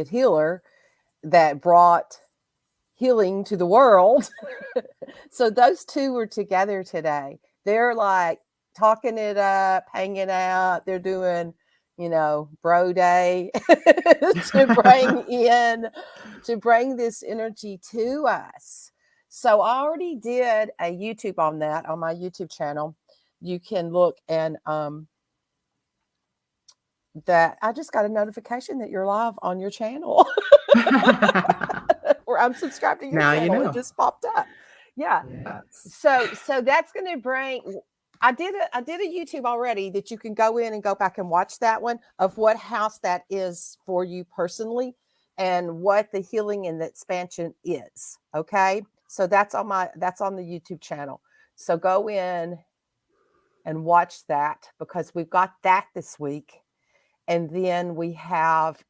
healer that brought healing to the world. So those two were together today. They're like talking it up, hanging out. They're doing, bro day to bring this energy to us. So I already did a YouTube on that on my YouTube channel. You can look, and that I just got a notification that you're live on your channel. Or I'm subscribed to your Now channel. you know. It just popped up. Yeah. Yes. So that's going to bring. I did a YouTube already that you can go in and go back and watch that one of what house that is for you personally and what the healing and the expansion is. Okay. So that's on the YouTube channel. So go in and watch that because we've got that this week. And then we have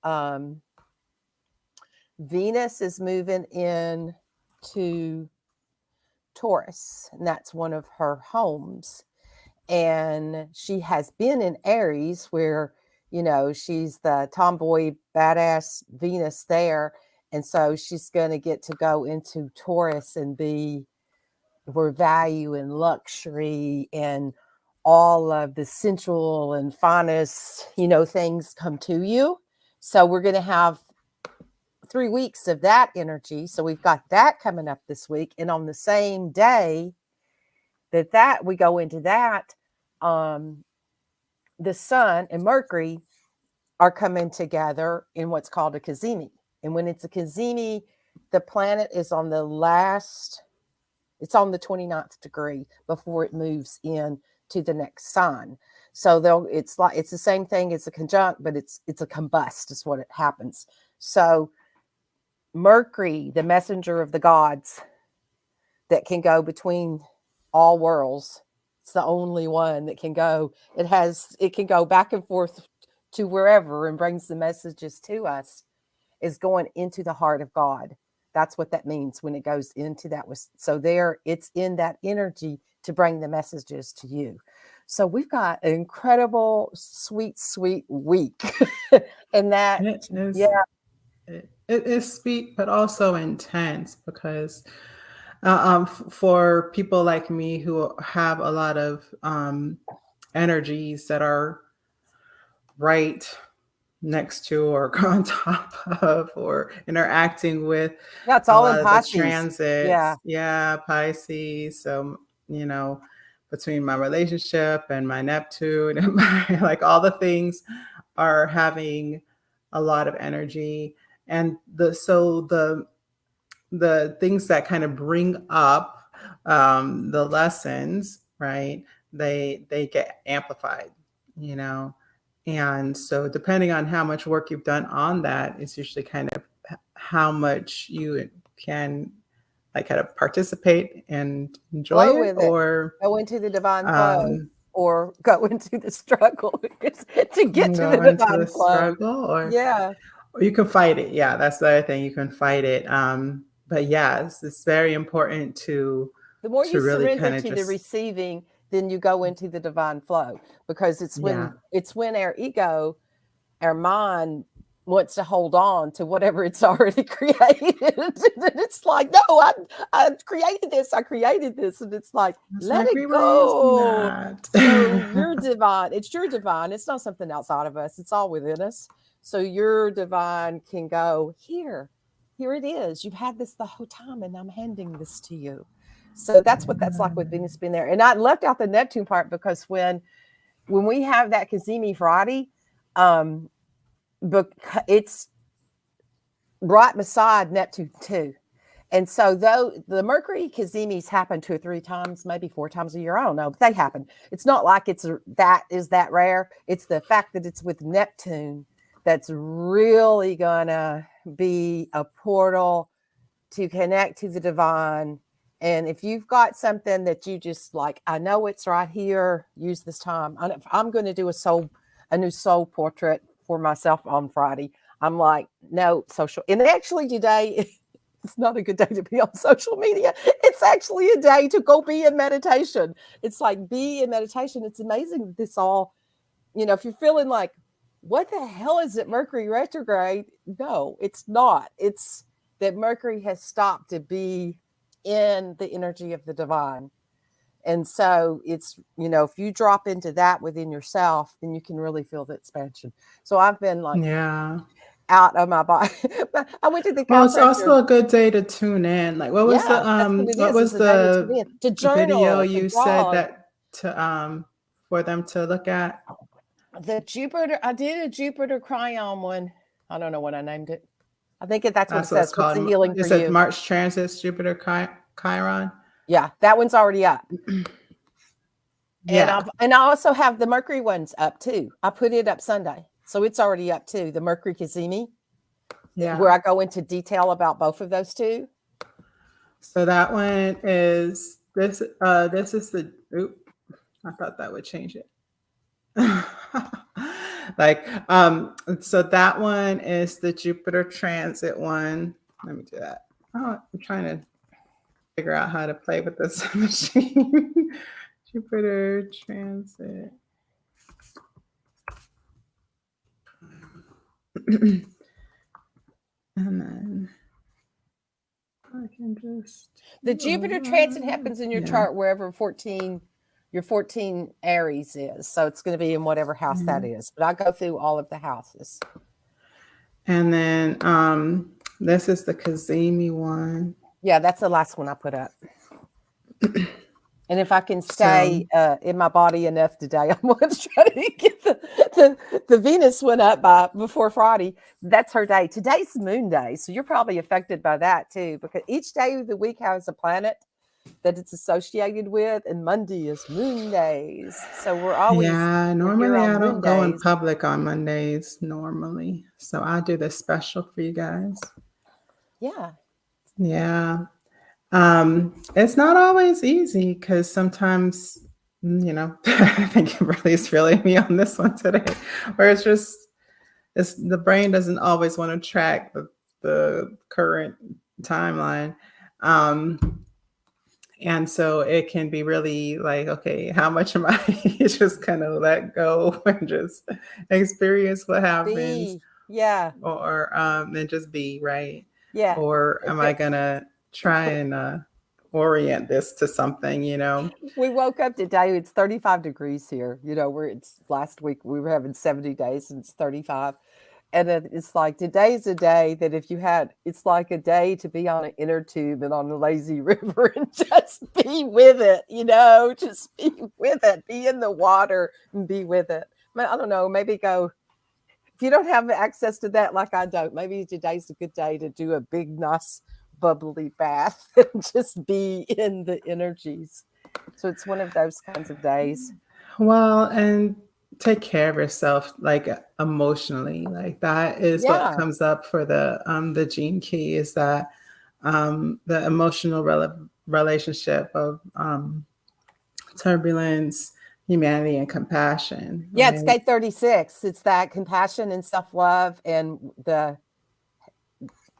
Venus is moving in to Taurus, and that's one of her homes. And she has been in Aries where, she's the tomboy, badass Venus there. And so she's going to get to go into Taurus and be where value and luxury and all of the sensual and finest, things come to you. So we're going to have 3 weeks of that energy. So we've got that coming up this week. And on the same day that we go into that, the sun and Mercury are coming together in what's called a Cazimi. And when it's a Cazimi, the planet is on the 29th degree before it moves in to the next sign. So it's the same thing as a conjunct, but it's a combust is what it happens. So Mercury, the messenger of the gods that can go between all worlds, it's the only one that can go. It can go back and forth to wherever and brings the messages to us, is going into the heart of God. That's what that means when it goes into that. So it's in that energy to bring the messages to you. So we've got an incredible, sweet, sweet week. And that, It is sweet, but also intense because for people like me who have a lot of energies that are right next to or on top of or interacting with it's a all lot in of the Pisces. transits. Yeah, Pisces. So, between my relationship and my Neptune and my, all the things are having a lot of energy. And the things that kind of bring up the lessons, right? They get amplified, And so depending on how much work you've done on that, it's usually kind of how much you can kind of participate and enjoy flow it, with or go into the divine flow, or go into the struggle to get to the into divine the flow. struggle, or you can fight it. Yeah, that's the other thing. You can fight it. But yeah, it's very important to the more you really surrender to the receiving, then you go into the divine flow, because it's when our ego, our mind wants to hold on to whatever it's already created. And it's like, no, I created this. And it's like, let it go. So you're divine. It's your divine. It's not something outside of us. It's all within us. So your divine can go, here it is. You've had this the whole time, and I'm handing this to you. So that's what that's like with Venus being there. And I left out the Neptune part because when we have that Cazimi Friday, but it's right beside Neptune too. And so though the Mercury Cazimis happen 2 or 3 times, maybe 4 times a year, I don't know, but they happen. It's not like that rare. It's the fact that it's with Neptune that's really gonna be a portal to connect to the divine. And if you've got something that you just like, I know it's right here, use this time. I'm going to do a new soul portrait for myself on Friday. I'm like, no social. And actually today, it's not a good day to be on social media. It's actually a day to go be in meditation. It's like, be in meditation. It's amazing that this all, if you're feeling like what the hell is it, Mercury retrograde? No, it's not. It's that Mercury has stopped to be in the energy of the divine. And so it's, if you drop into that within yourself, then you can really feel the expansion. So I've been like Yeah. out of my body. I went to the Well, it's chiropractor. also a good day to tune in. Like, Yeah, that's what it what is. It's was a day to tune the in, to video journal, to you said draw. that to for them to look at? The Jupiter, I did a Jupiter Chiron one. I don't know what I named it. I think that's what it That's what it's says. What's called. the healing for It said you? March transits, Jupiter Chiron. Yeah, that one's already up. And Yeah. I also have the Mercury ones up too. I put it up Sunday, so it's already up too. The Mercury Cazimi, Yeah. where I go into detail about both of those two. So that one is this. This is the. Oop, I thought that would change it. Like, so that one is the Jupiter transit one. Let me do that. Oh, I'm trying to figure out how to play with this machine. Jupiter transit. And then I can just. The Jupiter transit happens in your chart wherever your 14 Aries is. So it's going to be in whatever house that is. But I go through all of the houses. And then this is the Cazimi one. Yeah, that's the last one I put up. And if I can stay in my body enough today, I'm going to try to get the Venus one up before Friday. That's her day. Today's Moon Day, so you're probably affected by that too, because each day of the week has a planet that it's associated with, and Monday is Moon Days. So we're always normally here on I Moon don't go in days. public on Mondays normally, so I do this special for you guys. Yeah. It's not always easy because sometimes, I think Kimberly's feeling me on this one today, where it's the brain doesn't always want to track the current timeline. And so it can be really like, okay, how much am I just kind of let go and just experience what happens? Yeah. Or and just be, right? Yeah. Or am I gonna try and orient this to something, We woke up today, it's 35 degrees here. It's last week we were having 70 days and it's 35. And it's like today's a day that it's like a day to be on an inner tube and on the lazy river and just be with it, just be with it, be in the water and be with it. I don't know, maybe go, if you don't have access to that like I don't, maybe today's a good day to do a big, nice, bubbly bath and just be in the energies. So it's one of those kinds of days. Well, and take care of yourself, like emotionally. Like that is what comes up for the gene key, is that the emotional relationship of turbulence, humanity, and compassion. Yeah, it's gate 36. It's that compassion and self-love and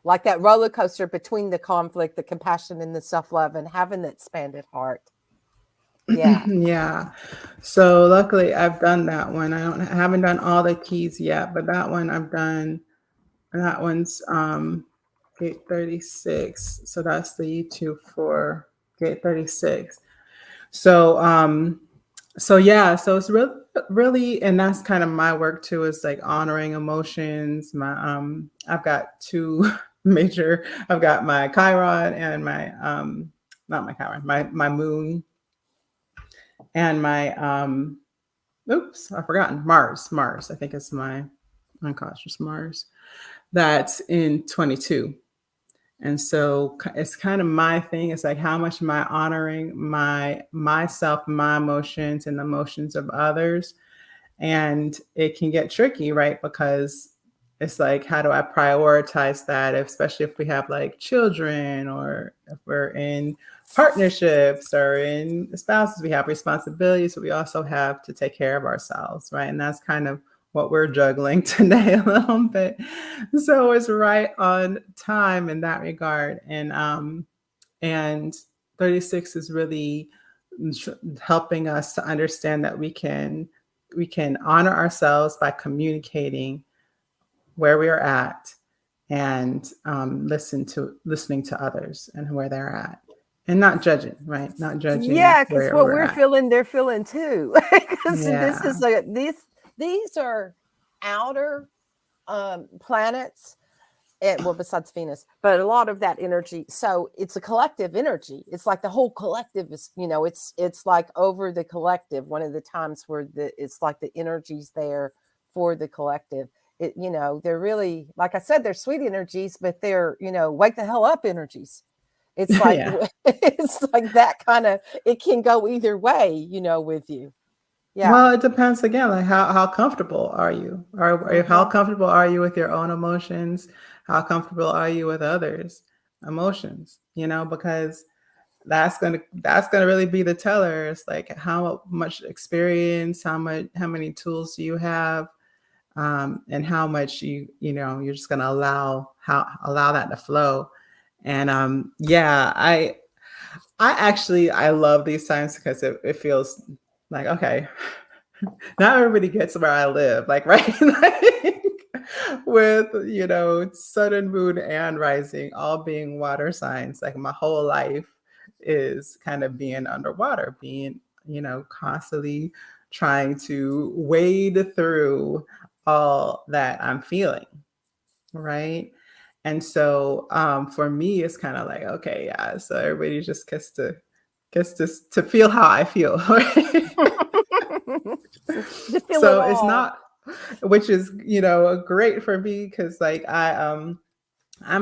like that roller coaster between the conflict, the compassion and the self-love, and having the expanded heart. Yeah. Yeah. So luckily I've done that one. I haven't done all the keys yet, but that one I've done. That one's gate 36. So that's the YouTube for gate 36. So yeah, so it's really, and that's kind of my work too, is like honoring emotions. I've got two major, I've got my Chiron and my not my Chiron, my moon, and my I've forgotten, Mars. I think it's my unconscious Mars. That's in 22. And so it's kind of my thing. It's like, how much am I honoring myself, my emotions, and the emotions of others? And it can get tricky, right? Because it's like, how do I prioritize that? Especially if we have like children, or if we're in partnerships or in spouses, we have responsibilities. So we also have to take care of ourselves, right? And that's kind of what we're juggling today a little bit. So it's right on time in that regard. And 36 is really helping us to understand that we can we can honor ourselves by communicating where we are at, and listening to others and where they're at, and not judging, right? Not judging Yeah, because where what we're we're at. feeling, they're feeling too. Because this Yeah. is these are outer planets. Well, besides Venus, but a lot of that energy. So it's a collective energy. It's like the whole collective is, it's like over the collective. One of the times where it's like the energy's there for the collective. They're really, like I said, they're sweet energies, but they're, wake the hell up energies. It's like Yeah. it's like that kind of. It can go either way, with you. Yeah. Well, it depends again, like how comfortable are you? How Hmm. comfortable are you with your own emotions? How comfortable are you with others' emotions? Because that's gonna really be the teller. It's like how much experience, how many tools do you have, and how much you're just gonna allow that to flow. And yeah, I love these times because it feels like, okay, not everybody gets where I live, like, right? Like, with, sun and moon and rising all being water signs, like my whole life is kind of being underwater, being, constantly trying to wade through all that I'm feeling, right? And so for me, it's kind of like, okay, yeah, so everybody just gets to feel how I feel. Right? To feel it So it's all. not, which is, great for me because like I'm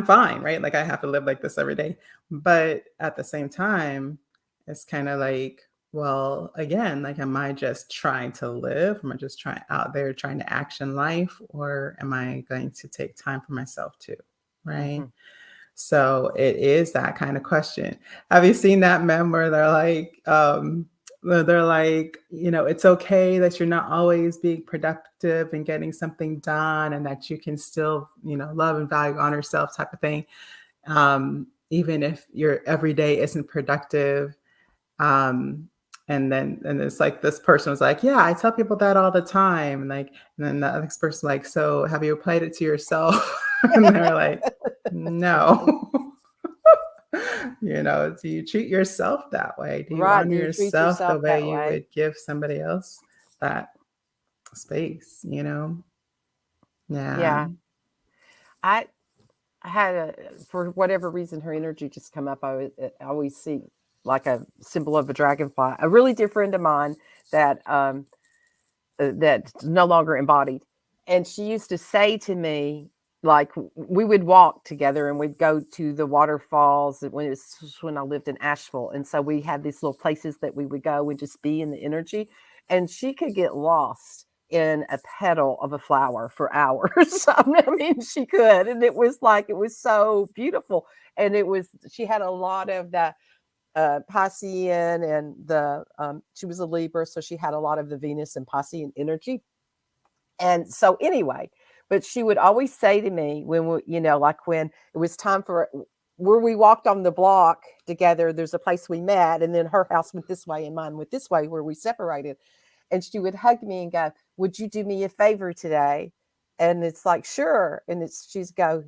fine, right? Like I have to live like this every day. But at the same time, it's kind of like, well, again, like, am I just trying to live? Am I just trying out there trying to action life? Or am I going to take time for myself too? Right. Mhm. So it is that kind of question. Have you seen that meme where they're like, it's okay that you're not always being productive and getting something done, and that you can still, love and value, honor yourself type of thing. Even if your every day isn't productive. And it's like this person was like, yeah, I tell people that all the time. And then the next person like, so have you applied it to yourself? And they're like, no. Do you treat yourself that way? Do you Right. honor Do you treat yourself the yourself way that you way? would give somebody else that space? Yeah. Yeah. I I had for whatever reason, her energy just come up. I always see like a symbol of a dragonfly. A really dear friend of mine that's no longer embodied, and she used to say to me, like we would walk together and we'd go to the waterfalls when I lived in Asheville, and so we had these little places that we would go and just be in the energy, and she could get lost in a petal of a flower for hours. I mean, she could, and it was so beautiful, and she had a lot of that Piscean, and she was a Libra, so she had a lot of the Venus and Piscean energy. And so anyway, but she would always say to me like when it was time for where we walked on the block together, there's a place we met, and then her house went this way and mine went this way where we separated. And she would hug me and go, "Would you do me a favor today?" And it's like, "Sure." And she's go,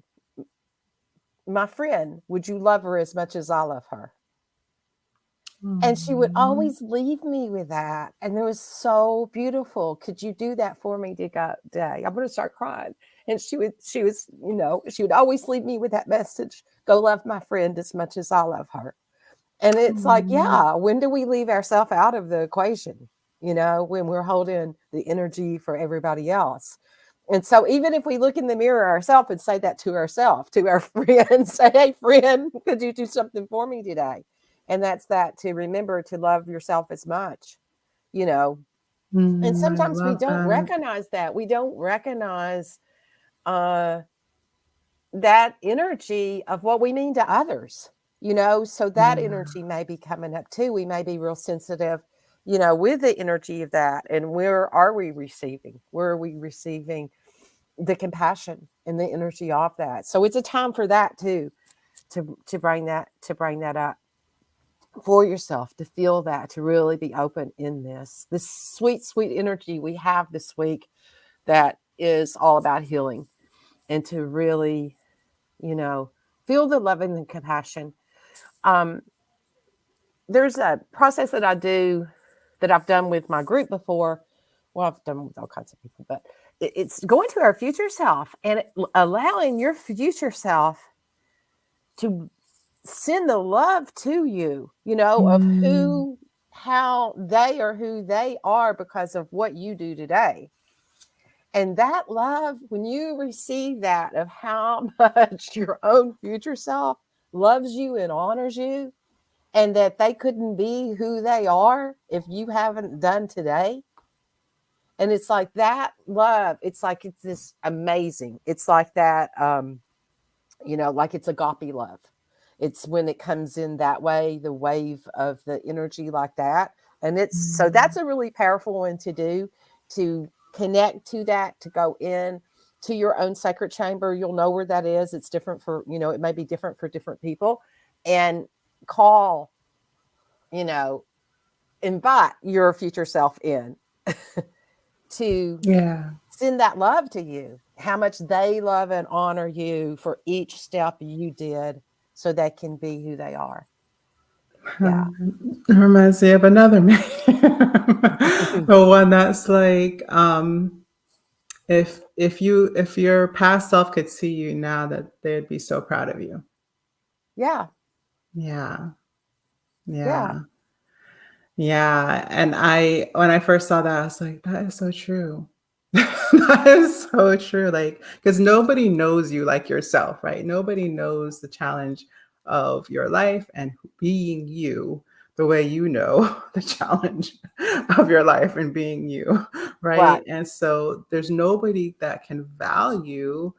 "My friend, would you love her as much as I love her?" And she would Mm. always leave me with that, and it was so beautiful. "Could you do that for me today? I'm gonna start crying." And she would always leave me with that message, "Go love my friend as much as I love her." And it's like, Mm. yeah, when do we leave ourselves out of the equation? When we're holding the energy for everybody else. And so even if we look in the mirror ourselves and say that to ourselves, to our friend, say, "Hey, friend, could you do something for me today?" And that's that, to remember to love yourself as much, you know. And I sometimes we love don't that. recognize that. We don't recognize uh, that energy of what we mean to others, So that Yeah. energy may be coming up too. We may be real sensitive, with the energy of that. And where are we receiving? Where are we receiving the compassion and the energy of that? So it's a time for that too, to bring that up. for yourself, to feel that, to really be open in this sweet, sweet energy we have this week that is all about healing, and to really, feel the love and the compassion. Um, there's a process that I do that I've done with my group before. Well, I've done with all kinds of people, but it's going to our future self and allowing your future self to send the love to you, of Mm. how they are who they are because of what you do today. And that love, when you receive that of how much your own future self loves you and honors you, and that they couldn't be who they are if you haven't done today. And it's like that love, it's like it's this amazing. It's like that, like it's agape love. It's when it comes in that way, the wave of the energy like that. And so that's Mm. a really powerful one to do, to connect to that, to go in to your own sacred chamber. You'll know where that is. It's different for, it may be different for different people. And call, invite your future self in to Yeah. send that love to you, how much they love and honor you for each step you did so they can be who they are. Yeah. It reminds me of another man. The one that's like, if your past self could see you now, that they'd be so proud of you. Yeah. Yeah. Yeah. Yeah. Yeah. And when I first saw that, I was like, that is so true. That is so true. Like, because nobody knows you like yourself, right? Nobody knows the challenge of your life and being you the way you know the challenge of your life and being you, Right. right? And so there's nobody that can value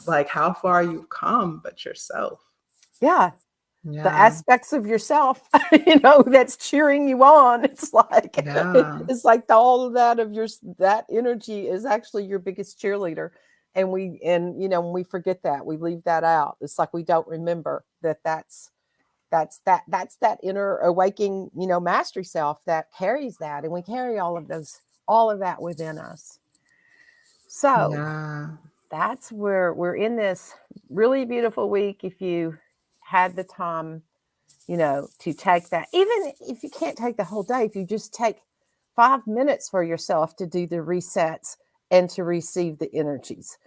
like how far you've come but yourself. Yeah. The Yeah. aspects of yourself, that's cheering you on. It's like, Yeah. all of that of that energy is actually your biggest cheerleader. And when we forget that, we leave that out. It's like we don't remember that's that inner awakening, mastery self that carries that. And we carry all of that within us. So Yeah. that's where we're in this really beautiful week. If you had the time, to take that, even if you can't take the whole day, if you just take 5 minutes for yourself to do the resets and to receive the energies,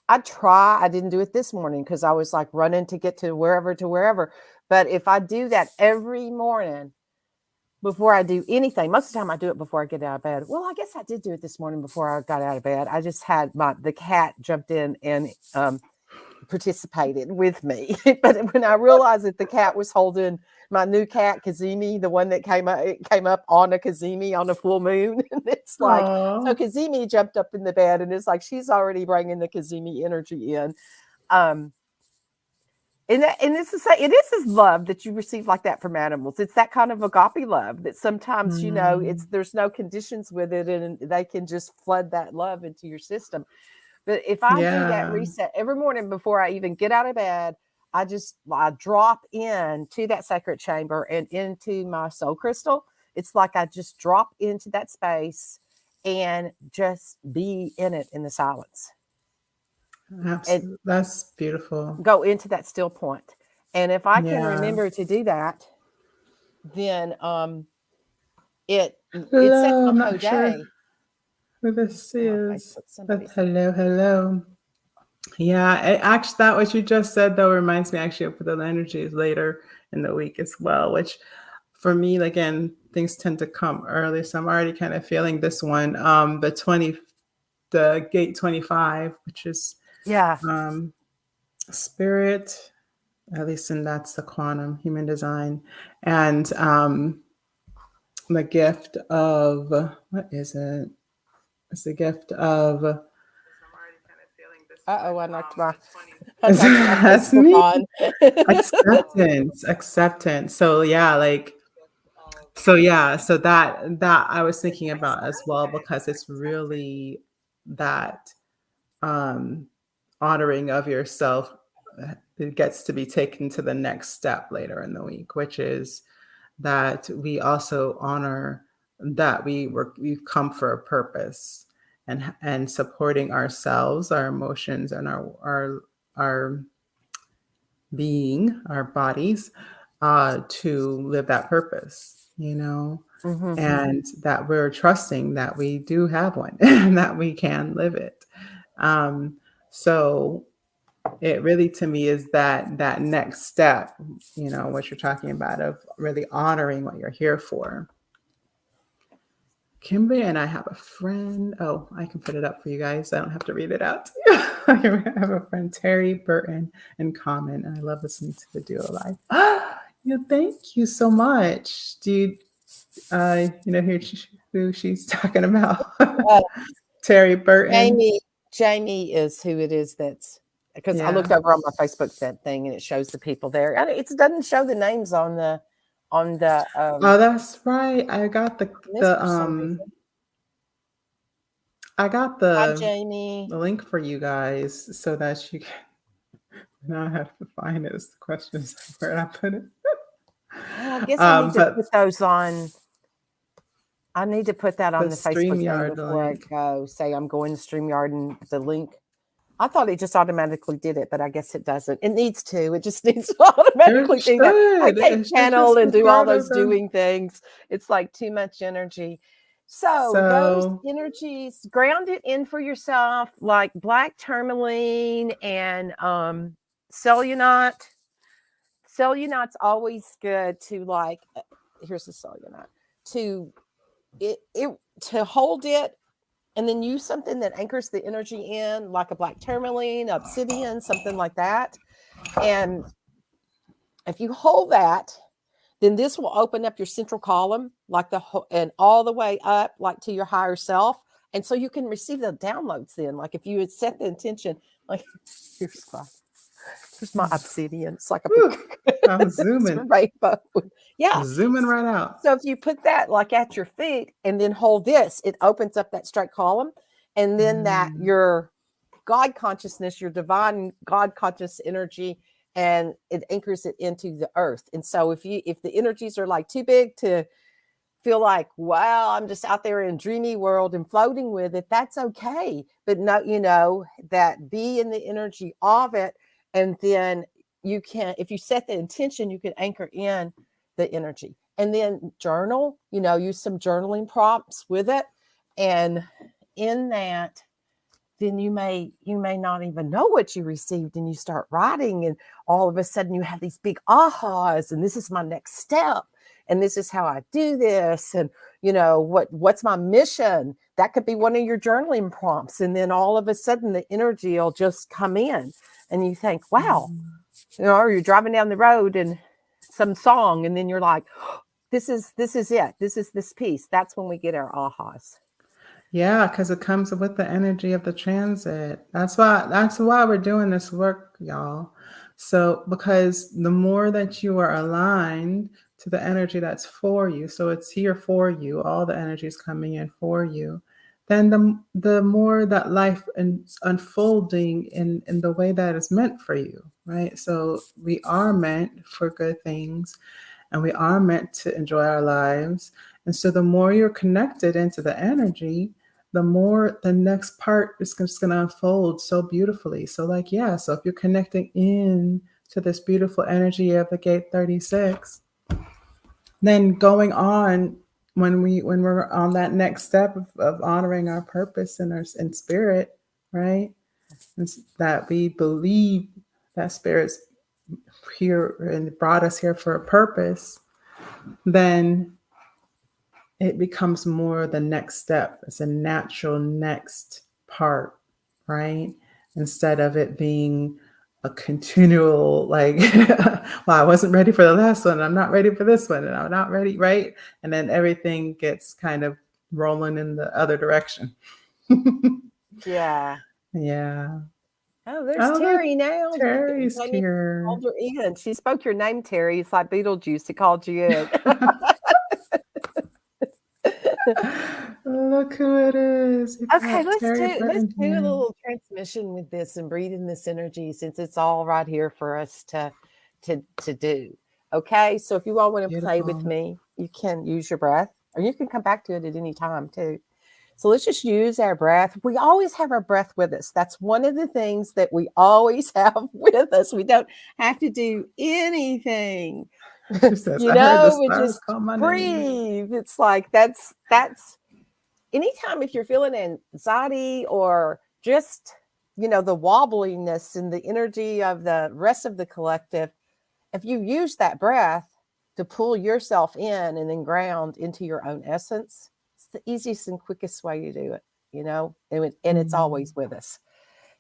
I didn't do it this morning because I was like running to get to wherever. But if I do that every morning before I do anything, most of the time I do it before I get out of bed. Well, I guess I did do it this morning before I got out of bed. I just had the cat jumped in and participated with me. But when I realized that the cat was holding my new cat, Cazimi, the one that came up on a Cazimi on a full moon, and it's like, so Oh. Cazimi jumped up in the bed, and it's like she's already bringing the Cazimi energy in. Um, and it's the same. It is this love that you receive like that from animals. It's that kind of agape love that sometimes Mm. there's no conditions with it, and they can just flood that love into your system. But if I do that Yeah. reset every morning before I even get out of bed, I drop in to that sacred chamber and into my soul crystal. It's like I just drop into that space and just be in it in the silence and Absolutely. That's beautiful. go into that still point. And if I can Yeah. remember to do that, then it sets Hello. my I'm whole not sure day. who this Oh, is, Facebook, but somebody's. hello, hello. Yeah, actually, that what you just said though reminds me actually of the energies later in the week as well, which for me, again, things tend to come early. So I'm already kind of feeling this one. The gate 25, which is Yeah. um spirit, at least and that's the quantum human design. And the gift of what is it? It's the gift of Uh-oh, I knocked my that's Facebook me. on. Acceptance. So yeah, so that I was thinking about as well because it's really that um honoring of yourself it gets to be taken to the next step later in the week, which is that we also honor that we've come for a purpose, and supporting ourselves, our emotions, and our being, our bodies, to live that purpose, Mm-hmm. and that we're trusting that we do have one and that we can live it. So it really, to me, is that next step, what you're talking about, of really honoring what you're here for. Kimberly and I have a friend. Oh, I can put it up for you guys. I don't have to read it out. I have a friend, Terry Burton, in common, and I love listening to the duo live. Yeah, thank you so much. Do you know who she's talking about? Terry Burton. Jamie is who it is. That's because I Yeah. looked over on my Facebook thing and it shows the people there. It doesn't show the names on the Oh, that's right. I got the list for some reason. I got Hi, the Jamie. link for you guys so that you can. Now I have to find it. Is the question is where I put it. I guess I need to put those on. I need to put that on the Facebook thing before I go. Say I'm going to StreamYard and the link. I thought it just automatically did it, but I guess it doesn't. It needs to. It just needs to automatically do that. I can't channel and do all those doing things. It's like too much energy. So those energies, ground it in for yourself, like black tourmaline and cellulite. Cellulite's always good to here's the cellulite. To hold it and then use something that anchors the energy in, like a black tourmaline, obsidian, something like that. And if you hold that, then this will open up your central column, and all the way up, like to your higher self. And so you can receive the downloads then. Like if you had set the intention, like here's my obsidian. It's like I'm zooming. Rainbow. Yeah. Zooming right out. So if you put that like at your feet and then hold this, it opens up that straight column. And then that your God consciousness, your divine God conscious energy, and it anchors it into the earth. And so if the energies are like too big to feel like, wow, I'm just out there in dreamy world and floating with it, that's okay. But no, that be in the energy of it. And then you can, if you set the intention, you can anchor in the energy. And then journal, use some journaling prompts with it. And in that, then you may not even know what you received, and you start writing, and all of a sudden you have these big ahas, and this is my next step, and this is how I do this, and what's my mission? That could be one of your journaling prompts. And then all of a sudden the energy will just come in, and you think, wow, or you're driving down the road and some song, and then you're like, oh, this is it. This is this piece. That's when we get our ahas. Yeah, because it comes with the energy of the transit. That's why we're doing this work, y'all. So the more that you are aligned to the energy that's for you, so it's here for you, all the energy is coming in for you, then the more that life is unfolding in the way that is meant for you, right? So we are meant for good things, and we are meant to enjoy our lives. And so the more you're connected into the energy, the more the next part is just going to unfold so beautifully. So so if you're connecting in to this beautiful energy of the gate 36, then going on, when we're on that next step of honoring our purpose in spirit, right? It's that we believe that spirit's here and brought us here for a purpose, then it becomes more the next step. It's a natural next part, right? Instead of it being a continual well, I wasn't ready for the last one, I'm not ready for this one, and I'm not ready, right? And then everything gets kind of rolling in the other direction. Yeah. Oh, there's Terry now. Terry's here. Called her in. She spoke your name, Terry. It's like Beetlejuice. He called you in. look who it is. You've Okay, got Terry let's Burton do a here. little transmission with this and breathe in this energy, since it's all right here for us to do. Okay, so if you all want to play with Beautiful. me, you can use your breath, or you can come back to it at any time too. So let's just use our breath. We always have our breath with us. That's one of the things that we always have with us. We don't have to do anything. She says, I heard the We stars just call my name. breathe. It's like that's anytime if you're feeling anxiety or just, the wobbliness and the energy of the rest of the collective, if you use that breath to pull yourself in and then ground into your own essence, it's the easiest and quickest way to do it, and it's always with us.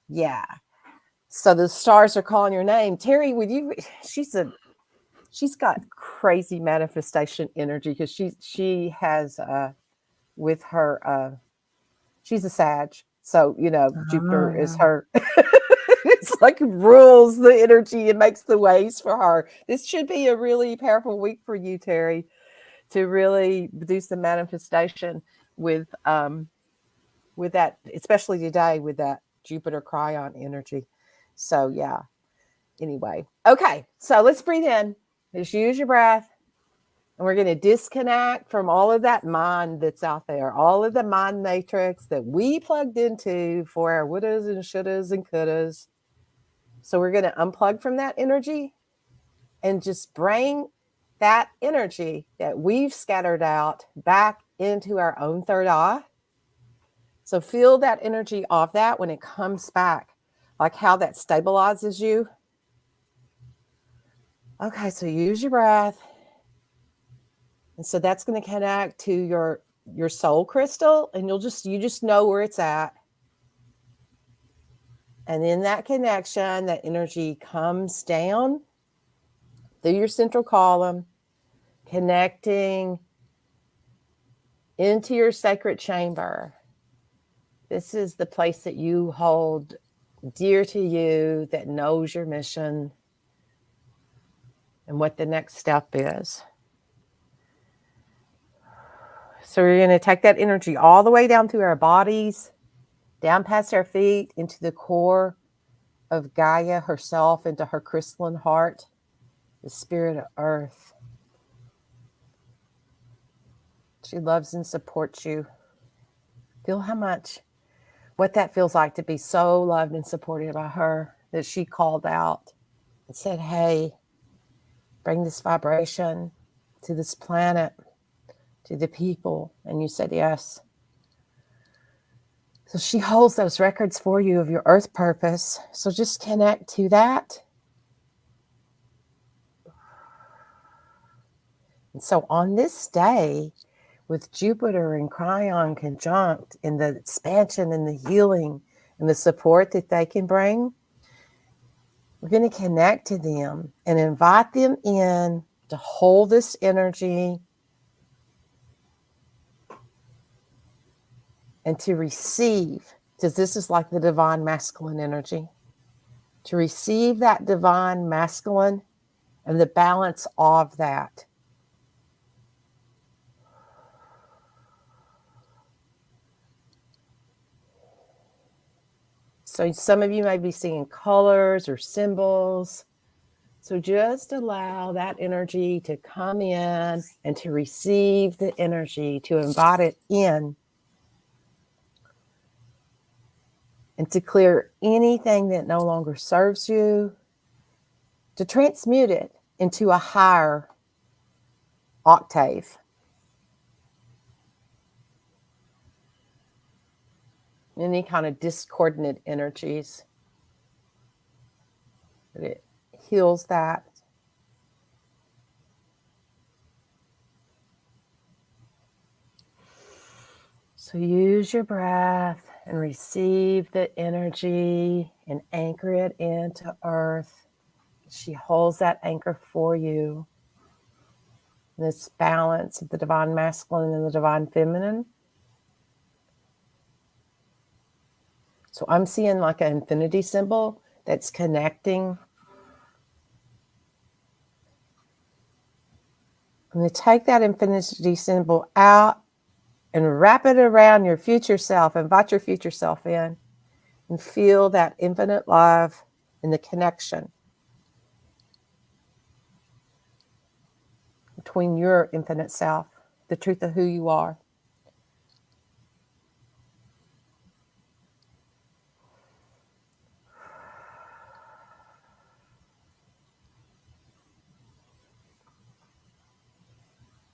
Yeah. So the stars are calling your name. Terry, would you, she's got crazy manifestation energy, because she has, with her, she's a Sag. So, Jupiter is Ah, her. It's like rules the energy and makes the ways for her. This should be a really powerful week for you, Terry, to really do some manifestation with that, especially today with that Jupiter Chiron energy. So yeah. Anyway. Okay. So let's breathe in. Just use your breath. And we're going to disconnect from all of that mind that's out there, all of the mind matrix that we plugged into for our wouldas and shouldas and couldas. So we're going to unplug from that energy and just bring that energy that we've scattered out back into our own third eye. So feel that energy of that when it comes back, like how that stabilizes you. Okay, so use your breath. And so that's going to connect to your soul crystal, and you just know where it's at. And in that connection, that energy comes down through your central column, connecting into your sacred chamber. This is the place that you hold dear to you, that knows your mission and what the next step is. So we're going to take that energy all the way down through our bodies, down past our feet, into the core of Gaia herself, into her crystalline heart, the spirit of earth. She loves and supports you. Feel what that feels like to be so loved and supported by her, that she called out and said, hey, bring this vibration to this planet, to the people. And you said yes. So she holds those records for you of your earth purpose. So just connect to that. And so on this day, with Jupiter and Chiron conjunct, in the expansion and the healing and the support that they can bring, we're going to connect to them and invite them in to hold this energy and to receive, because this is like the divine masculine energy, to receive that divine masculine and the balance of that. So some of you may be seeing colors or symbols. So just allow that energy to come in and to receive the energy, to invite it in, and to clear anything that no longer serves you, to transmute it into a higher octave. Any kind of discordant energies. It heals that. So use your breath and receive the energy and anchor it into earth. She holds that anchor for you. This balance of the divine masculine and the divine feminine. So I'm seeing like an infinity symbol that's connecting. I'm going to take that infinity symbol out and wrap it around your future self. Invite your future self in and feel that infinite love and the connection between your infinite self, the truth of who you are.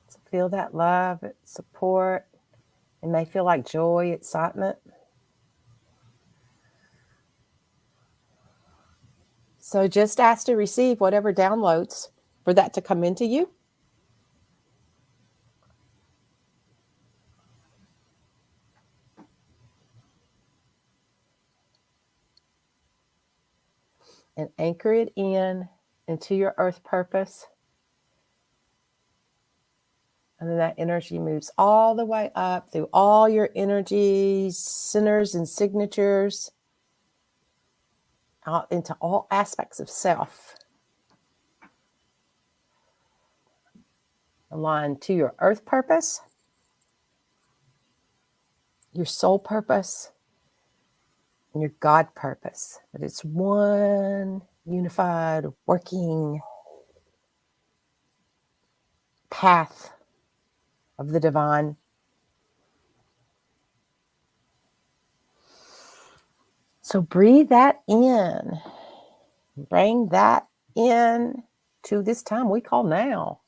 So feel that love, support. It may feel like joy, excitement. So just ask to receive whatever downloads for that to come into you. And anchor it in into your earth purpose. And then that energy moves all the way up through all your energies, centers, and signatures, out into all aspects of self. Aligned to your earth purpose, your soul purpose, and your God purpose. That it's one unified, working path of the divine. So breathe that in. Bring that in to this time we call now.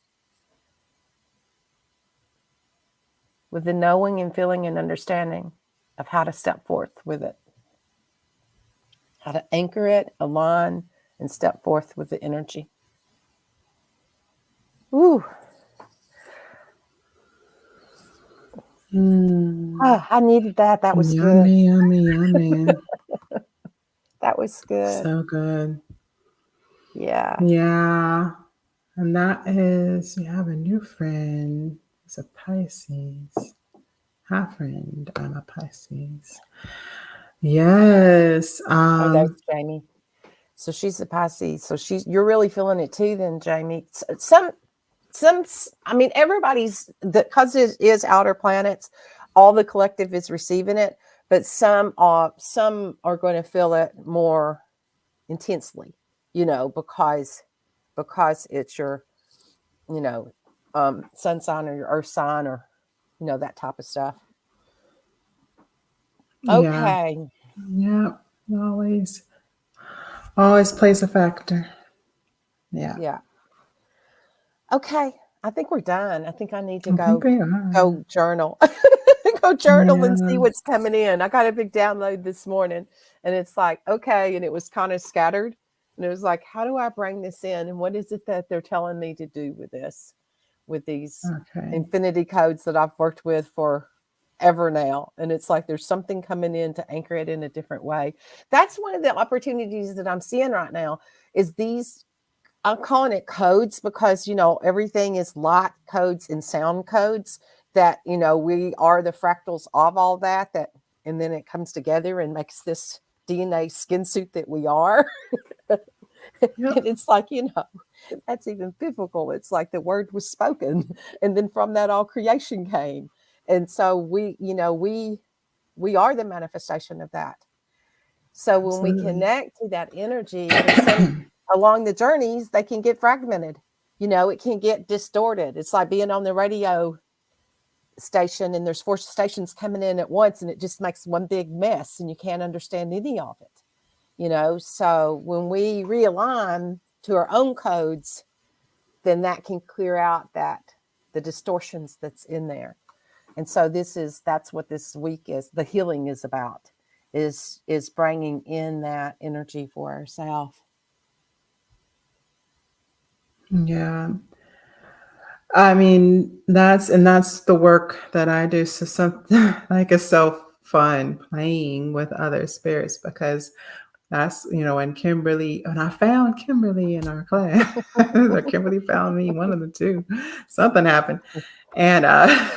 With the knowing and feeling and understanding of how to step forth with it. How to anchor it, align, and step forth with the energy. Ooh. Oh, I needed that. That was good. Yummy. That was good. So good. Yeah. Yeah. And that is, you have a new friend. It's a Pisces. Hi, friend. I'm a Pisces. Yes. Oh, that's Jamie. So she's a Pisces. So you're really feeling it too, then, Jamie. I mean, everybody's, because it is outer planets, all the collective is receiving it, but some are going to feel it more intensely, because it's your, sun sign or your earth sign, or, that type of stuff. Okay. Yeah. Always plays a factor. Yeah. Yeah. Okay. I think we're done. I think I need to go journal. Go journal and see what's coming in. I got a big download this morning, and it's like, okay. And it was kind of scattered. And it was like, how do I bring this in? And what is it that they're telling me to do with this, with these infinity codes that I've worked with for ever now? And it's like, there's something coming in to anchor it in a different way. That's one of the opportunities that I'm seeing right now is these, I'm calling it codes because, everything is light codes and sound codes that, we are the fractals of all that, and then it comes together and makes this DNA skin suit that we are. And it's like, that's even biblical. It's like the word was spoken, and then from that all creation came. And so we are the manifestation of that. So when we connect to that energy, along the journeys, they can get fragmented. It can get distorted. It's like being on the radio station and there's 4 stations coming in at once, and it just makes one big mess and you can't understand any of it. So when we realign to our own codes, then that can clear out the distortions that's in there. And so that's what this week is. The healing is about, is bringing in that energy for ourselves. Yeah. I mean, that's the work that I do. So something like a fun playing with other spirits, because that's, when I found Kimberly in our class, or Kimberly found me, one of the two, something happened. And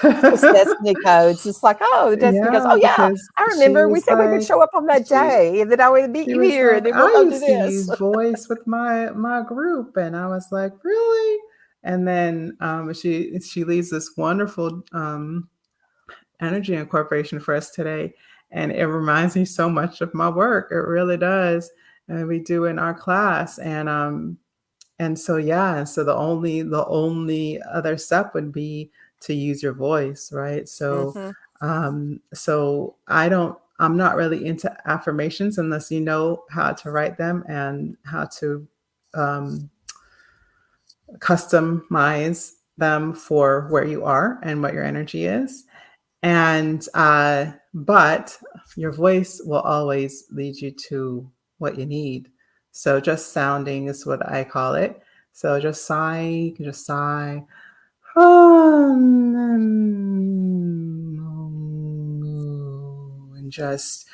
it's destiny codes. It's like, the destiny goes, oh yeah, I remember we said we would show up on that day, and then I would meet you here, and then we'll go do this. Use voice with my group, and I was like, really? And then she leads this wonderful energy incorporation for us today. And it reminds me so much of my work. It really does. And we do in our class. And so yeah, so the only other step would be to use your voice, right? So Mm-hmm. so I'm not really into affirmations unless you know how to write them and how to um, customize them for where you are and what your energy is. And but your voice will always lead you to what you need. So just sounding is what I call it. So just sigh, you can just sigh. And just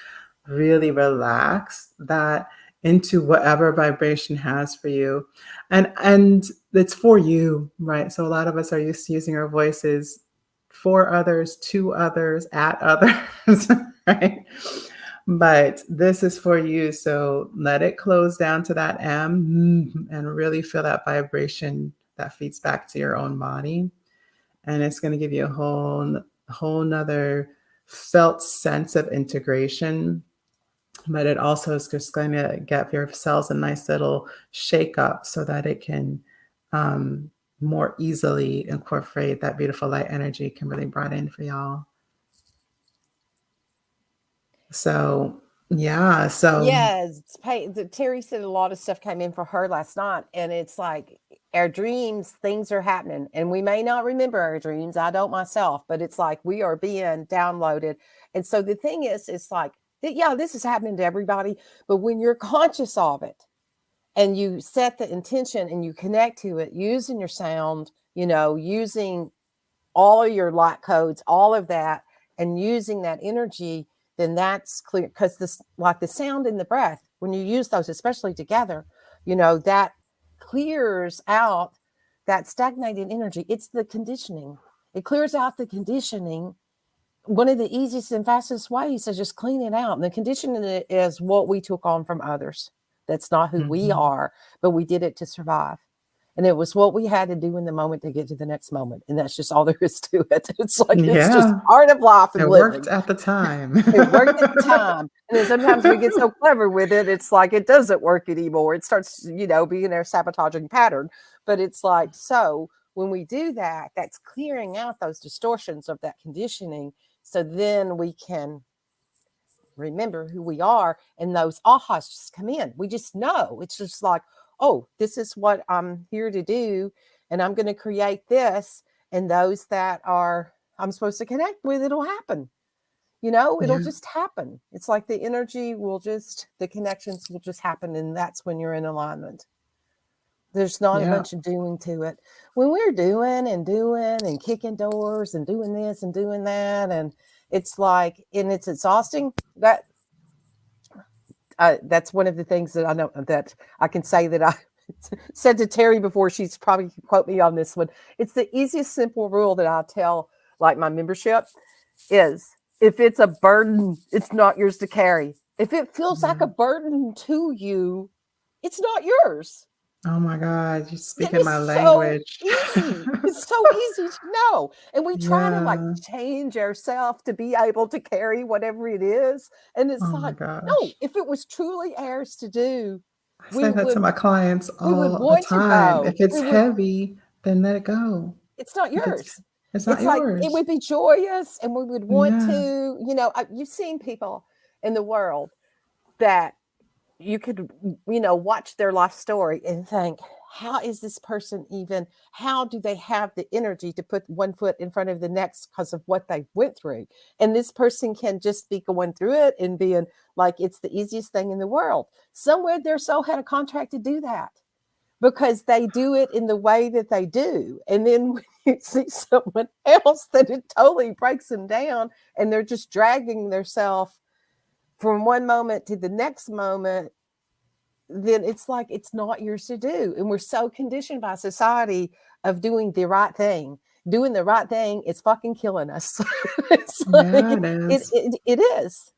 really relax that into whatever vibration has for you. And it's for you, right? So a lot of us are used to using our voices for others, to others, at others, right? But this is for you. So let it close down to that M and really feel that vibration that feeds back to your own body. And it's going to give you a whole nother felt sense of integration. But it also is just going to get your cells a nice little shake up so that it can more easily incorporate that beautiful light energy Kimberly brought in for y'all. So yeah, so Yes, Terry said a lot of stuff came in for her last night, and it's like our dreams, things are happening, and we may not remember our dreams. I don't myself, but it's like we are being downloaded. And so the thing is, it's like, yeah, this is happening to everybody, but when you're conscious of it and you set the intention and you connect to it using your sound, using all of your light codes, all of that, and using that energy, then that's clear. Because this, like the sound and the breath, when you use those, especially together, that clears out that stagnated energy. It's the conditioning. It clears out the conditioning. One of the easiest and fastest ways is just clean it out. And the conditioning is what we took on from others. That's not who we mhm. are, but we did it to survive. And it was what we had to do in the moment to get to the next moment. And that's just all there is to it. It's like, it's just Yeah, part of life and it worked living. at the time. It worked at the time. And then sometimes we get so clever with it, it's like it doesn't work anymore. It starts, being our sabotaging pattern. But it's like, so when we do that, that's clearing out those distortions of that conditioning. So then we can remember who we are, and those ahas just come in. We just know. It's just like, oh, this is what I'm here to do, and I'm going to create this. And those that are I'm supposed to connect with, it'll happen. It'll Yeah, just happen. It's like the connections will just happen, and that's when you're in alignment. There's not a yeah, bunch of doing to it. When we're doing and kicking doors and doing this and doing that, and it's like, and it's exhausting. That's one of the things that I know that I can say that I said to Terry before. She's probably quote me on this one. It's the easiest, simple rule that I tell like my membership is, if it's a burden, it's not yours to carry. If it feels like yeah. a burden to you, it's not yours. Oh my God, you're That speaking is my so language. easy. It's so easy to know. And we try to like Yeah. change ourselves to be able to carry whatever it is. And it's Oh my like, no, gosh. if it was truly ours to do, I we say that to would my clients we would all the want to time. If go. it's We would heavy, then let it go. It's not If yours. it's not It's like it yours. would be joyous and we would want Yeah. to, you've seen people in the world that you could watch their life story and think, how is this person even, how do they have the energy to put one foot in front of the next because of what they went through? And this person can just be going through it and being like it's the easiest thing in the world. Somewhere their soul had a contract to do that because they do it in the way that they do. And then when you see someone else, that it totally breaks them down and they're just dragging themselves from one moment to the next moment, then it's like it's not yours to do. And we're so conditioned by society of doing the right thing. Doing the right thing is fucking killing us. It's Yeah, like it it, is. it it is.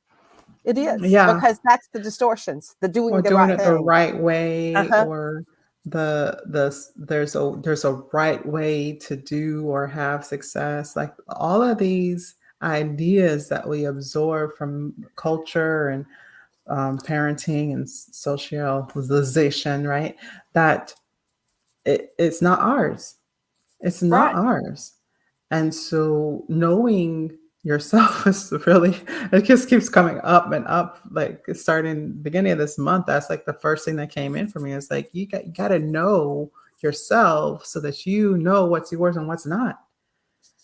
It is Yeah. because that's the distortions, the Or doing the doing right it the thing. right way, Uh-huh. or there's a right way to do or have success. Like all of these ideas that we absorb from culture and parenting and socialization, right? That it's not ours. It's not Right. ours. And so knowing yourself is really, it just keeps coming up and up. Like starting beginning of this month, that's like the first thing that came in for me. It's like you got to know yourself so that you know what's yours and what's not,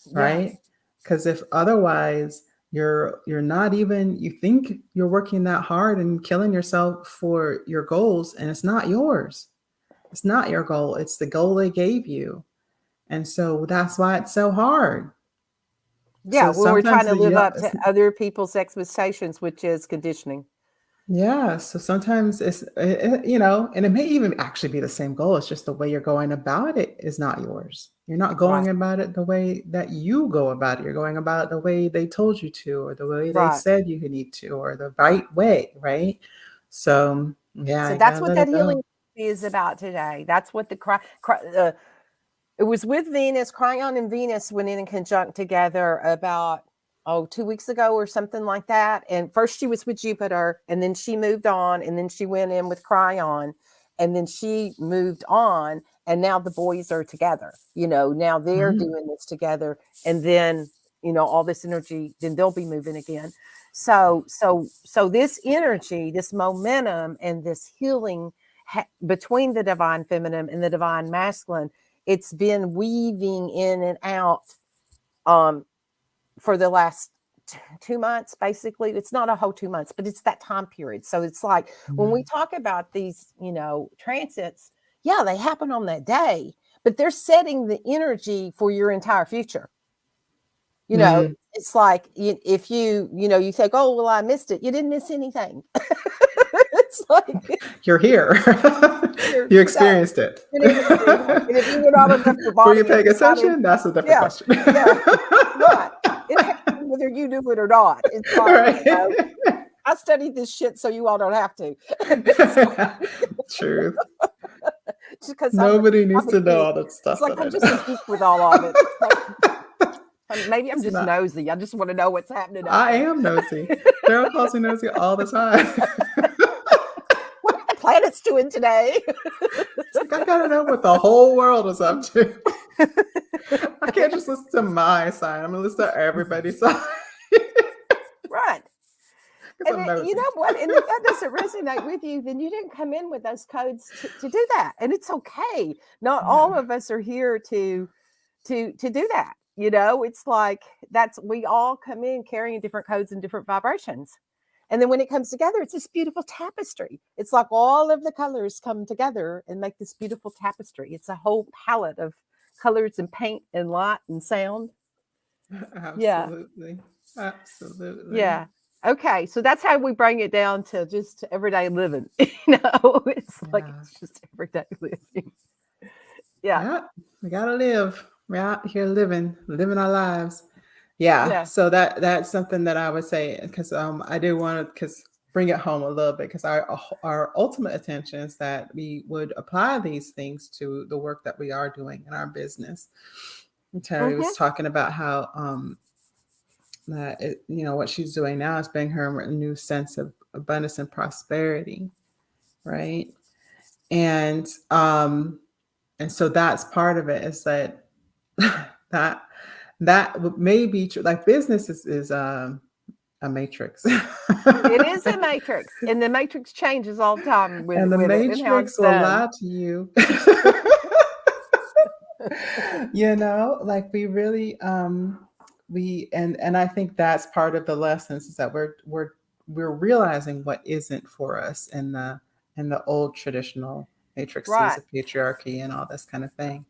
Yeah. right? Because if otherwise you're not even, you think you're working that hard and killing yourself for your goals, and it's not yours. It's not your goal. It's the goal they gave you. And so that's why it's so hard. Yeah. So When we're trying sometimes to live up it's, to other people's expectations, which is conditioning. yeah. So sometimes and it may even actually be the same goal. It's just the way you're going about it is not yours. You're not Right. going about it the way that you go about it. You're going about it the way they told you to, or the way they Right. said you need to, or the right way, right? So yeah, So I that's gotta what let that it healing go. is about today. That's what it was with Venus. Chiron and Venus went in conjunct together about 2 weeks ago or something like that. And first she was with Jupiter, and then she moved on, and then she went in with Chiron, and then she moved on, and now the boys are together. Now they're Mhm. doing this together, and then all this energy, then they'll be moving again. So this energy, this momentum, and this healing between the divine feminine and the divine masculine, it's been weaving in and out um, for the last 2 months, basically. It's not a whole 2 months, but it's that time period. So it's like when we Mhm. talk about these, transits, yeah, they happen on that day, but they're setting the energy for your entire future. Mhm. It's like if you think, oh, well, I missed it. You didn't miss anything. It's like You're here. here You today. experienced it. And if you went out and left your Were you body and paying decided, attention? That's a different yeah, question. yeah, right. It happens whether you do it or not. It's like, Right. I studied this shit so you all don't have to. Truth. Just because Nobody I'm needs a to know geek. all the It's stuff like that I I'm just a know. geek with all of it. It's like maybe I'm It's just not. nosy. I just want to know what's happening out I there. am nosy. Daryl calls me nosy all the time. What are the planets doing today? It's like I gotta know what the whole world is up to. I can't just listen to my sign. I'm gonna listen to everybody's sign Right. because And I'm you nosy. know what? And if that doesn't resonate with you, then you didn't come in with those codes to do that. And it's okay. Not Yeah. all of us are here to do that. It's like we all come in carrying different codes and different vibrations. And then when it comes together, it's this beautiful tapestry. It's like all of the colors come together and make this beautiful tapestry. It's a whole palette of colors and paint and light and sound. Yeah. Absolutely. Absolutely. Yeah. Okay. So that's how we bring it down to just everyday living. It's like Yeah. it's just everyday living. Yeah. Yeah. We gotta live. We're out here living our lives. Yeah. Yeah. So that's something that I would say because I do want to because bring it home a little bit because our ultimate intention is that we would apply these things to the work that we are doing in our business. And Terry Mm-hmm. was talking about how what she's doing now is bringing her a new sense of abundance and prosperity, right? And and so that's part of it is that that that may be true. Like business is a matrix. It is a matrix, and the matrix changes all the time with And the with it and how it's matrix will done. lie to you. Like we really and I think that's part of the lessons is that we're realizing what isn't for us in the old traditional matrices Right. of patriarchy and all this kind of thing.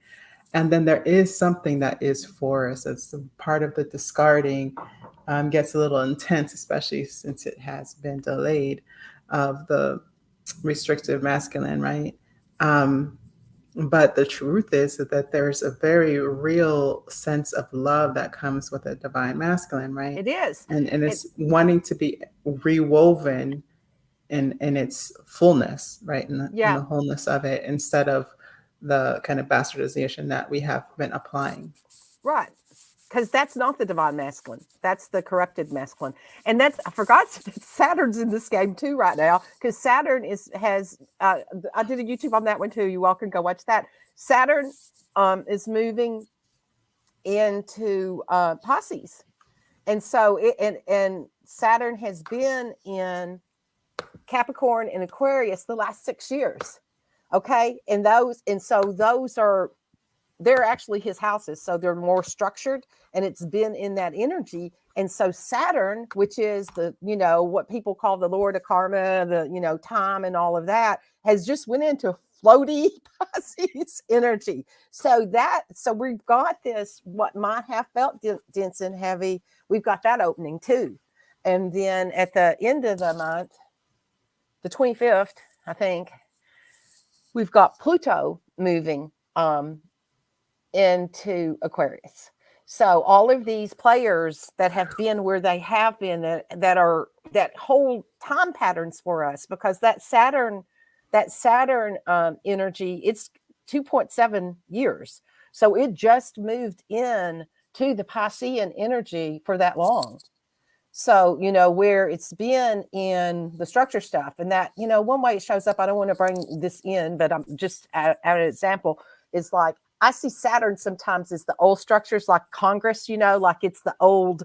And then there is something that is for us. It's part of the discarding gets a little intense, especially since it has been delayed of the restrictive masculine, right? Um, but the truth is that there's a very real sense of love that comes with a divine masculine, right? It is. And It it's wanting to be rewoven in its fullness, right? In Yeah. the wholeness of it, instead of the kind of bastardization that we have been applying. Right. because that's not the divine masculine. That's the corrupted masculine. And that's, I forgot, Saturn's in this game too right now, because Saturn has I did a YouTube on that one too. You all can go watch that. Saturn is moving into Pisces. And so and Saturn has been in Capricorn and Aquarius the last 6 years. Okay. And so those are, they're actually his houses. So they're more structured, and it's been in that energy. And so Saturn, which is the, what people call the Lord of karma, the, time and all of that, has just went into floaty Pisces energy. So we've got this, what might have felt dense and heavy, we've got that opening too. And then at the end of the month, the 25th, I think, we've got Pluto moving into Aquarius. So all of these players that have been where they have been, that hold time patterns for us, because that Saturn energy, it's 2.7 years. So it just moved in to the Piscean energy for that long. So, where it's been in the structure stuff, and that, one way it shows up, I don't want to bring this in, but I'm just at an example, is like, I see Saturn sometimes as the old structures, like Congress, like it's the old,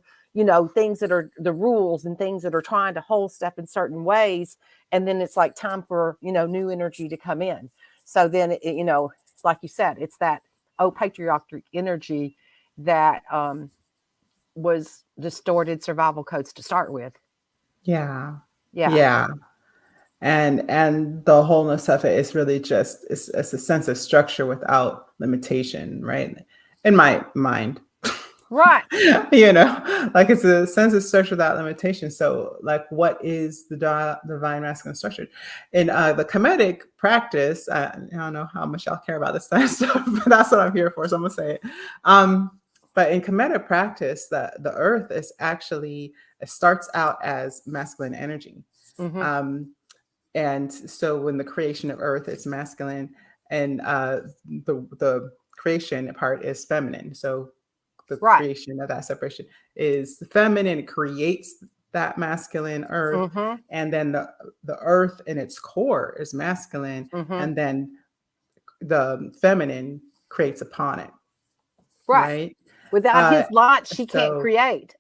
things that are the rules and things that are trying to hold stuff in certain ways. And then it's like time for, new energy to come in. So then, like you said, it's that old patriarchal energy that was distorted survival codes to start with. Yeah. And the wholeness of it is really just it's a sense of structure without limitation, right? In my mind. Right. Like it's a sense of structure without limitation. So like, what is the divine masculine structure? In the Kemetic practice, I don't know how much y'all care about this kind of stuff, but that's what I'm here for. So I'm gonna say it. But in Kemetic practice, the earth is actually, it starts out as masculine energy. Mm-hmm. And so when the creation of earth is masculine, and the creation part is feminine. So the creation of that separation is the feminine, it creates that masculine earth. Mm-hmm. And then the earth in its core is masculine. Mm-hmm. And then the feminine creates upon it. Right. Without his light, she can't create.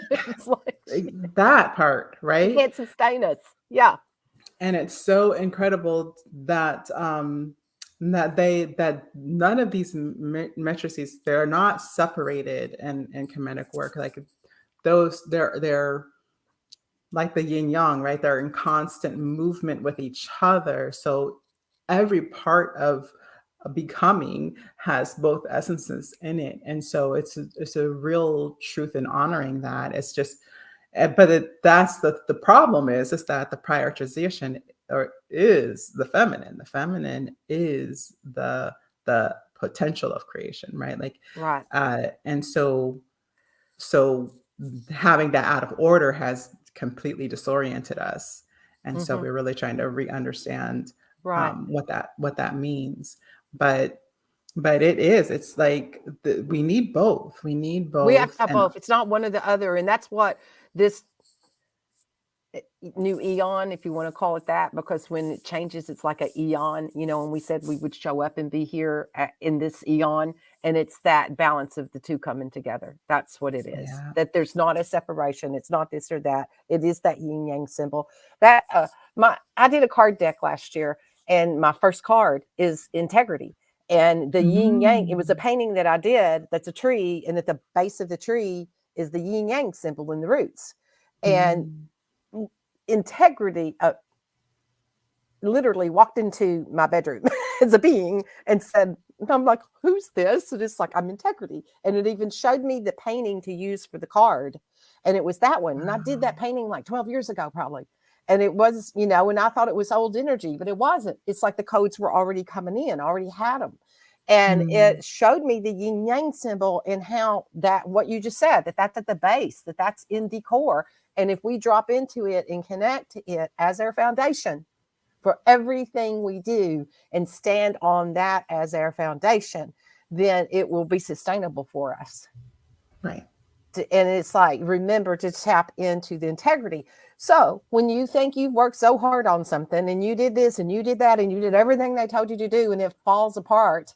It's like, that part, right? She can't sustain us. Yeah. And it's so incredible that that none of these matrices, they're not separated in Kemetic work. Like those, they're like the yin yang, right? They're in constant movement with each other. So every part of becoming has both essences in it. And so it's a real truth in honoring that. It's just, but that's the problem is that the prioritization is the feminine. The feminine is the potential of creation, right? Like, right. And so having that out of order has completely disoriented us. And so we're really trying to re-understand what that means. But it's like we need both. We need both. We have to have both. It's not one or the other. And that's what this new eon, if you want to call it that, because when it changes, it's like an eon, and we said we would show up and be here in this eon. And it's that balance of the two coming together. That's what it is. Yeah. That there's not a separation. It's not this or that. It is that yin yang symbol. That I did a card deck last year, and my first card is integrity. And the yin yang, it was a painting that I did that's a tree, and at the base of the tree is the yin yang symbol in the roots. And integrity literally walked into my bedroom as a being and said, I'm like, who's this? And it's like, I'm integrity. And it even showed me the painting to use for the card. And it was that one. And I did that painting like 12 years ago, probably. And it was, and I thought it was old energy, but it wasn't. It's like the codes were already coming in, already had them. And it showed me the yin yang symbol and how that, what you just said, that's at the base, that's in the core. And if we drop into it and connect to it as our foundation for everything we do and stand on that as our foundation, then it will be sustainable for us. Right. And it's like, remember to tap into the integrity. So when you think you've worked so hard on something and you did this and you did that and you did everything they told you to do and it falls apart,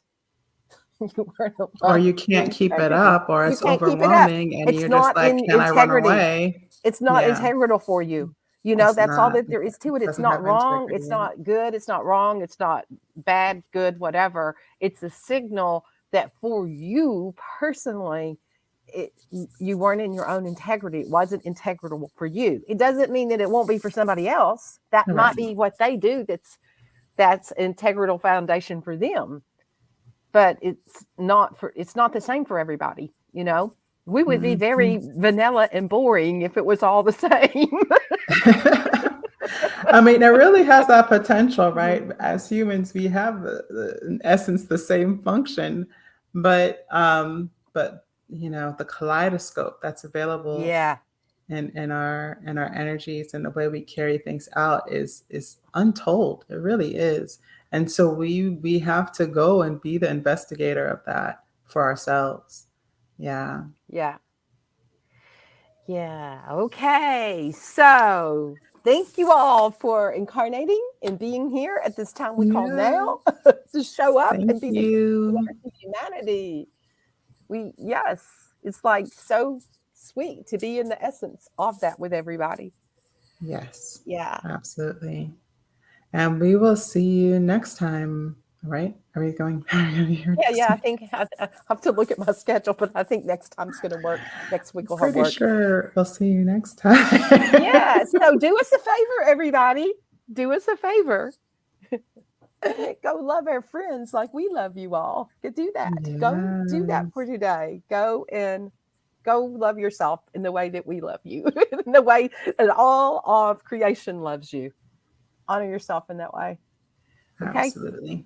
you weren't Or aligned you with your can't keep it integrity. up, or You it's can't keep it up. overwhelming and It's you're just not like, in "Can I run integrity. away?" It's not Yeah. integral for you. You know, It's that's all not. that there is to it. It It's doesn't not have wrong. integrity It's in it. not good. It's not wrong. It's not bad, good, whatever. It's a signal that for you personally, you weren't in your own integrity. It wasn't integral for you. It doesn't mean that it won't be for somebody else. That might Right. be what they do. That's integral foundation for them. But it's not the same for everybody, you know. We would be very Mhm. vanilla and boring if it was all the same. I mean, it really has that potential, right? As humans, we have in essence the same function, but the kaleidoscope that's available Yeah. in our energies and the way we carry things out is untold. It really is. And so we have to go and be the investigator of that for ourselves. Yeah. Yeah. Yeah. Okay. So thank you all for incarnating and being here at this time we call Yeah. now to show up Thank and be the you. humanity. Yes, it's like so sweet to be in the essence of that with everybody. Yes, Yeah. absolutely. And we will see you next time, right? Are we going are we gonna be here Yeah. next Yeah. I time? think I have to look at my schedule, but I think next time's going to work. Next week will have Pretty work. sure we'll see you next time. Yeah. So do us a favor, everybody. Do us a favor. Go love our friends like we love you all. Go do that. Go do that for Yes. today. Go love yourself in the way that we love you, in the way that all of creation loves you. Honor yourself in that way. Okay. Absolutely.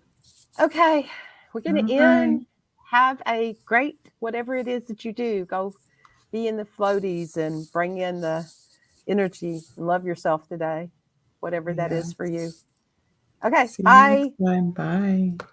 Okay. We're going All to right. end. Have a great, whatever it is that you do. Go be in the floaties and bring in the energy and love yourself today, whatever that is for you. Yes. Okay. See you next Bye. time. Bye.